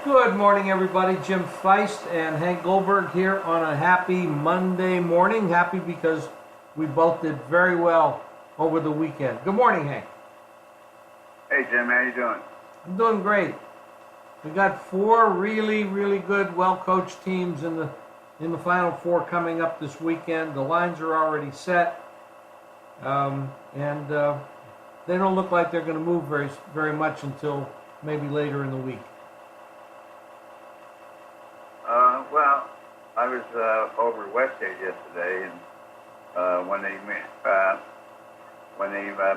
Good morning, everybody. Jim Feist and Hank Goldberg here on a happy Monday morning. Happy because we both did very well over the weekend. Good morning, Hank. Hey, Jim. How you doing? I'm doing great. We got four really good, well-coached teams in the Final Four coming up this weekend. The lines are already set, and they don't look like they're going to move very much until maybe later in the week. Well, I was over at Westgate yesterday, and when they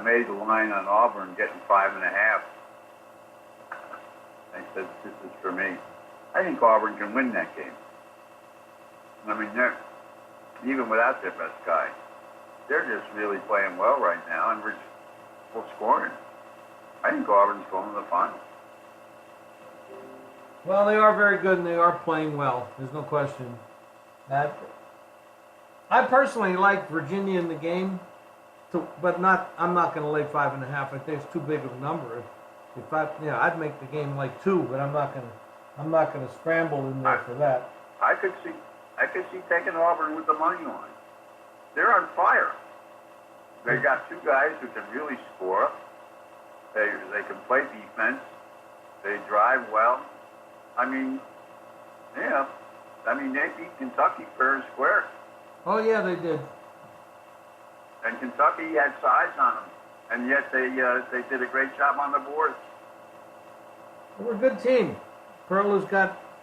made the line on Auburn getting 5.5, I said, "This is for me." I think Auburn can win that game. I mean, they're even without their best guy, they're just really playing well right now, and we're full scoring. I think Auburn's going to the final. Well, they are very good and they are playing well. There's no question. I personally like Virginia in the game, but I'm not going to lay 5.5. I think it's too big of a number. I'd make the game like 2, but I'm not going to scramble in there for that. I could see taking Auburn with the money line. They're on fire. They got two guys who can really score. They can play defense. They drive well. I mean, yeah. I mean, they beat Kentucky fair and square. Oh, yeah, they did. And Kentucky had size on them. And yet they did a great job on the board. We're a good team. Pearl has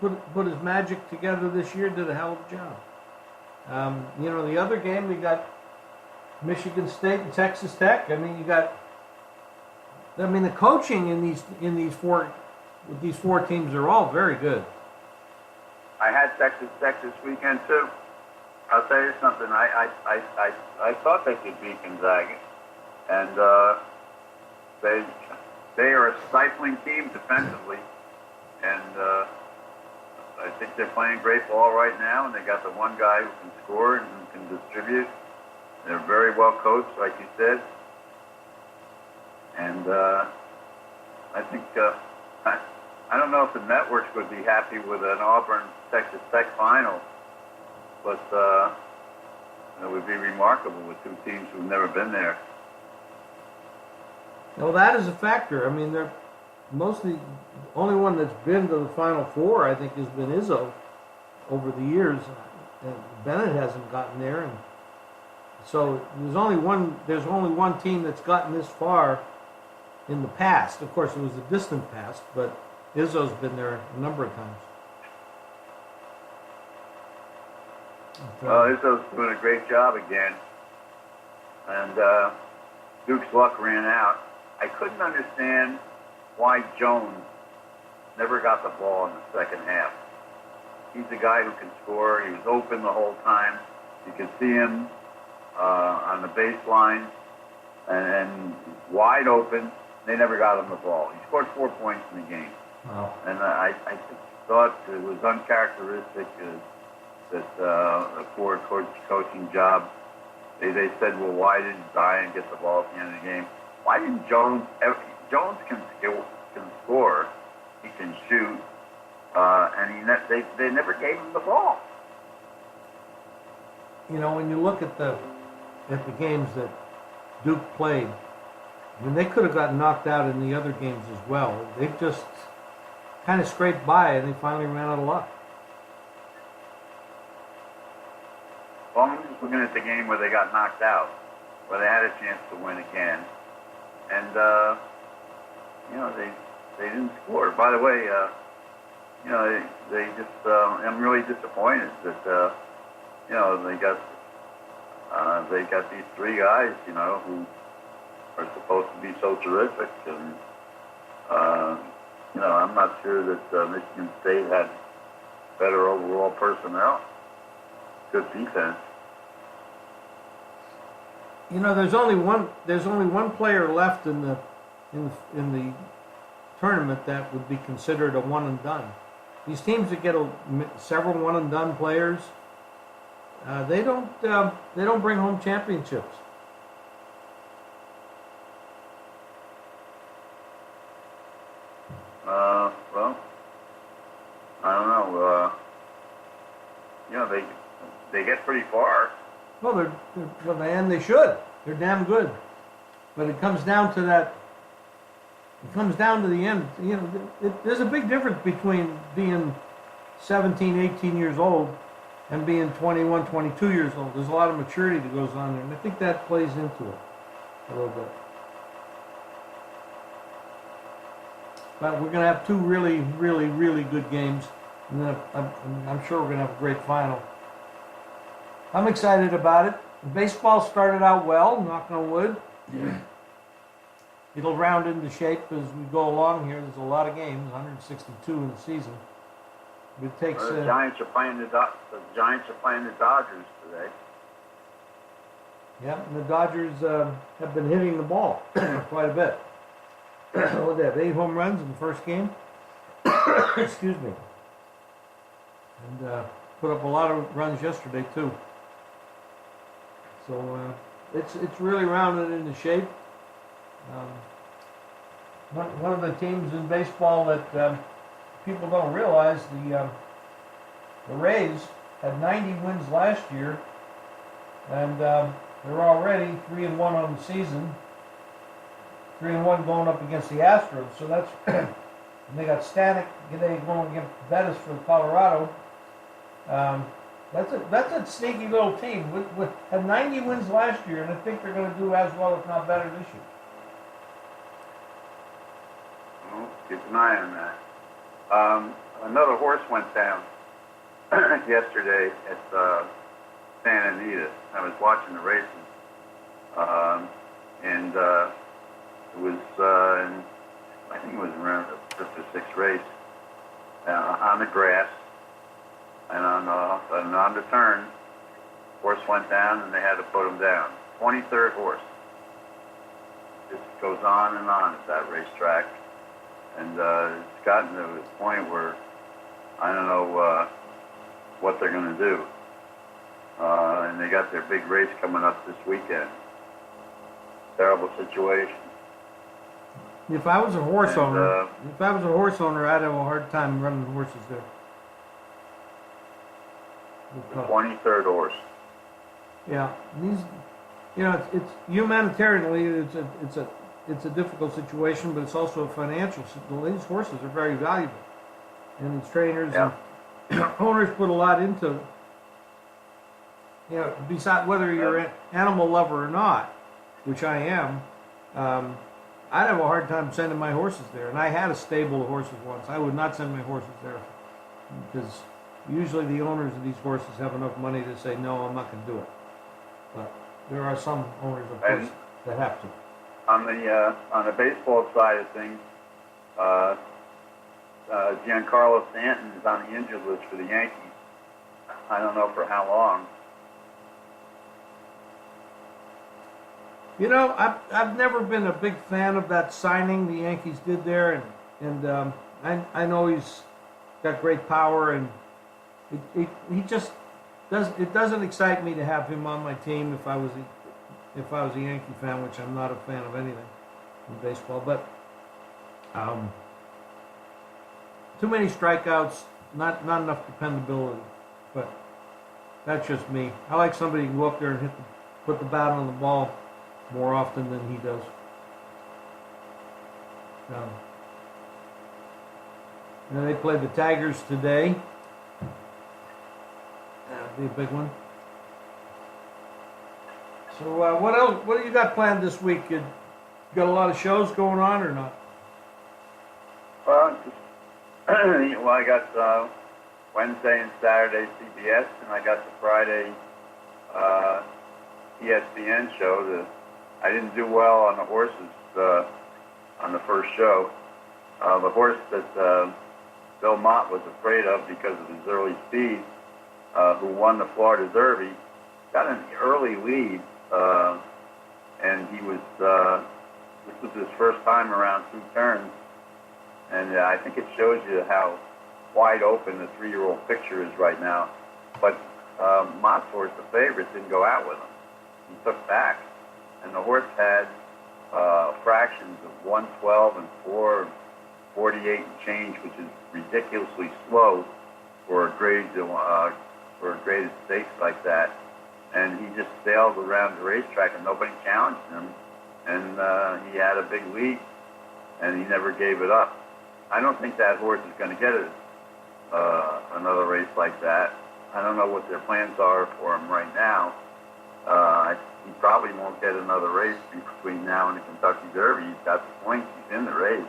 put his magic together this year, did a hell of a job. The other game, we got Michigan State and Texas Tech. I mean, the coaching in these four teams are all very good. I had Texas Tech this weekend too. I'll tell you something. I thought they could beat Gonzaga, and they are a stifling team defensively, and I think they're playing great ball right now. And they got the one guy who can score and who can distribute. They're very well coached, like you said, and I think. I don't know if the networks would be happy with an Auburn-Texas Tech final, but it would be remarkable with two teams who've never been there. Well, that is a factor. I mean, they're mostly the only one that's been to the Final Four, I think, has been Izzo over the years. And Bennett hasn't gotten there, and so there's only one team that's gotten this far in the past. Of course, it was a distant past, but Izzo's been there a number of times. Izzo's doing a great job again. And Duke's luck ran out. I couldn't understand why Jones never got the ball in the second half. He's a guy who can score. He was open the whole time. You could see him on the baseline and wide open. They never got him the ball. He scored 4 points in the game. Wow. And I thought it was uncharacteristic that a poor coaching job. They said, well, why didn't Zion get the ball at the end of the game? Why didn't Jones? Jones can score. He can shoot. And they never gave him the ball. You know, when you look at the games that Duke played, I mean, they could have gotten knocked out in the other games as well. They just kind of scraped by, and they finally ran out of luck. Well, I'm just looking at the game where they got knocked out, where they had a chance to win again, and they didn't score. By the way, they just I'm really disappointed that they got these three guys, who are supposed to be so terrific, and I'm not sure that Michigan State had better overall personnel, good defense. There's only one player left in the tournament that would be considered a one and done. These teams that get several one and done players, they don't bring home championships. they get pretty far. Well, and they should. They're damn good. But it comes down to that. It comes down to the end. You know, there's a big difference between being 17, 18 years old and being 21, 22 years old. There's a lot of maturity that goes on there, and I think that plays into it a little bit. But we're going to have two really, really, really good games, and then I'm sure we're going to have a great final. I'm excited about it. Baseball started out well, knock on wood. It'll round into shape as we go along here. There's a lot of games, 162 in the season. It takes. The Giants are playing the Dodgers today. Yeah, and the Dodgers have been hitting the ball quite a bit. What they have, 8 home runs in the first game. Excuse me. And put up a lot of runs yesterday too. So it's really rounded into shape. One of the teams in baseball that people don't realize, the Rays had 90 wins last year, and they're already 3-1 on the season. 3-1 going up against the Astros. So that's and they got Stanek going against Bettis for Colorado. That's a sneaky little team. Had 90 wins last year, and I think they're going to do as well, if not better, this year. Well, keep an eye on that. Another horse went down yesterday at Santa Anita. I was watching the races, and it was, I think it was around the 5th or 6th race, on the grass, and on the turn, horse went down, and they had to put him down. 23rd horse. Just goes on and on at that racetrack. And it's gotten to the point where I don't know what they're going to do. And they got their big race coming up this weekend. Terrible situation. If I was a horse owner, I'd have a hard time running horses there. The 23rd horse. Yeah, these, it's humanitarianly, it's a difficult situation, but it's also a financial. These horses are very valuable, and these trainers and owners put a lot into. Besides whether you're an animal lover or not, which I am, I'd have a hard time sending my horses there. And I had a stable of horses once. I would not send my horses there because usually the owners of these horses have enough money to say, no, I'm not going to do it. But there are some owners, of course, that have to. On the baseball side of things, Giancarlo Stanton is on the injured list for the Yankees. I don't know for how long. I've never been a big fan of that signing the Yankees did there, and I know he's got great power, and he just doesn't excite me to have him on my team if I was a Yankee fan, which I'm not a fan of anything in baseball. But too many strikeouts, not enough dependability. But that's just me. I like somebody who can go up there and put the bat on the ball more often than he does. They played the Tigers today. That'll be a big one. So what else? What do you got planned this week? You got a lot of shows going on or not? Well, I got Wednesday and Saturday CBS, and I got the Friday ESPN show. I didn't do well on the horses on the first show. The horse that Bill Mott was afraid of because of his early speed, who won the Florida Derby, got an early lead, and he was. This was his first time around 2 turns, and I think it shows you how wide open the 3-year-old picture is right now. But Mott's horse, the favorite, didn't go out with him. He took back. And the horse had fractions of 112 and 448 and change, which is ridiculously slow for a grade for graded stakes like that, and he just sailed around the racetrack and nobody challenged him, and he had a big lead, and he never gave it up. I don't think that horse is going to get another race like that. I don't know what their plans are for him right now. He probably won't get another race between now and the Kentucky Derby. He's got the points. He's in the race.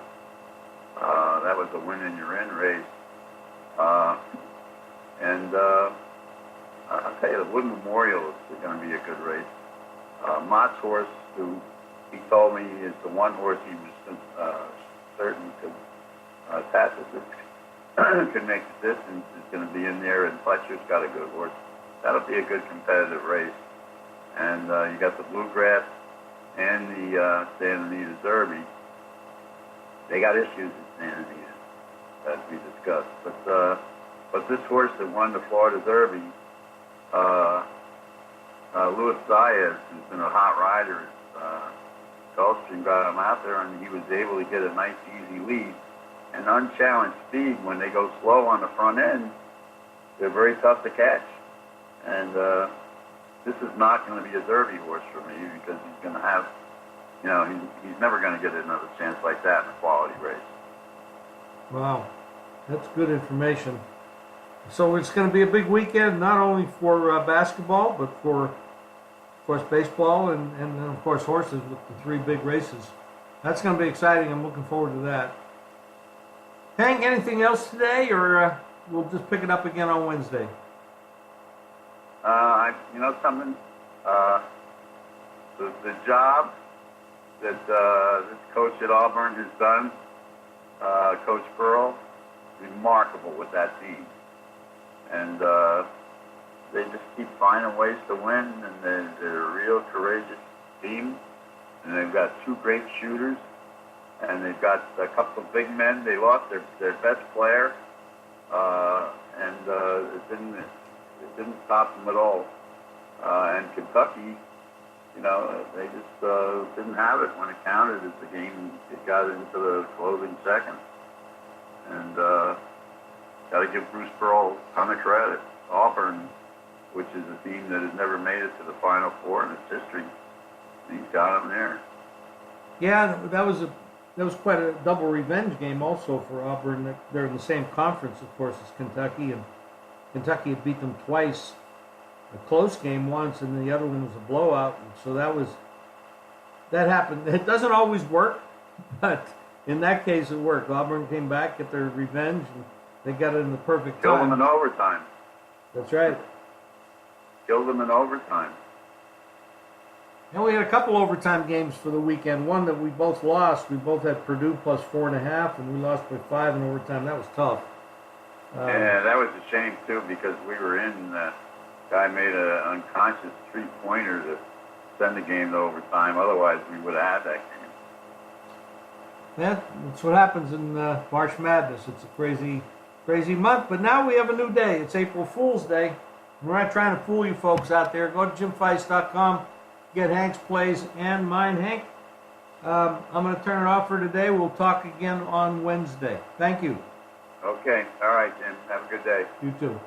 That was a win and you're in race. I'll tell you, the Wood Memorial is going to be a good race. Mott's horse, who he told me is the one horse he was certain could could make the distance, is going to be in there, and Fletcher's got a good horse. That'll be a good competitive race. And you got the Bluegrass and the Santa Anita Derby. They got issues at Santa Anita, as we discussed. But this horse that won the Florida Derby, Louis Saez, who's been a hot rider, Gulfstream got him out there, and he was able to get a nice, easy lead. And unchallenged speed, when they go slow on the front end, they're very tough to catch. And this is not going to be a Derby horse for me, because he's going to have, he's never going to get another chance like that in a quality race. Wow, that's good information. So it's going to be a big weekend, not only for basketball, but for, of course, baseball and of course, horses with the 3 big races. That's going to be exciting. I'm looking forward to that. Hank, anything else today, or we'll just pick it up again on Wednesday? Something, the job that this coach at Auburn has done, Coach Pearl, remarkable with that team. And they just keep finding ways to win, and they're a real courageous team. And they've got 2 great shooters, and they've got a couple of big men. They lost their best player, and it didn't stop them at all. And Kentucky, they just didn't have it when it counted as the game it got into the closing seconds. And got to give Bruce Pearl a ton of credit. Auburn, which is a team that has never made it to the Final Four in its history, he's got them there. Yeah, that was quite a double revenge game also for Auburn. They're in the same conference, of course, as Kentucky, and Kentucky had beat them twice. A close game once, and the other one was a blowout. And so that happened. It doesn't always work, but in that case it worked. Auburn came back, get their revenge, and they got it in the perfect time. Killed them in overtime. That's right. Killed them in overtime. And we had a couple overtime games for the weekend. One that we both lost. We both had Purdue plus 4.5, and we lost by 5 in overtime. That was tough. Yeah, that was a shame too, because we were in. Guy made an unconscious 3-pointer to send the game to overtime. Otherwise, we would have had that game. Yeah, that's what happens in March Madness. It's a crazy, crazy month. But now we have a new day. It's April Fool's Day. We're not trying to fool you folks out there. Go to JimFeist.com. Get Hank's plays and mine, Hank. I'm going to turn it off for today. We'll talk again on Wednesday. Thank you. Okay. All right, Jim. Have a good day. You too.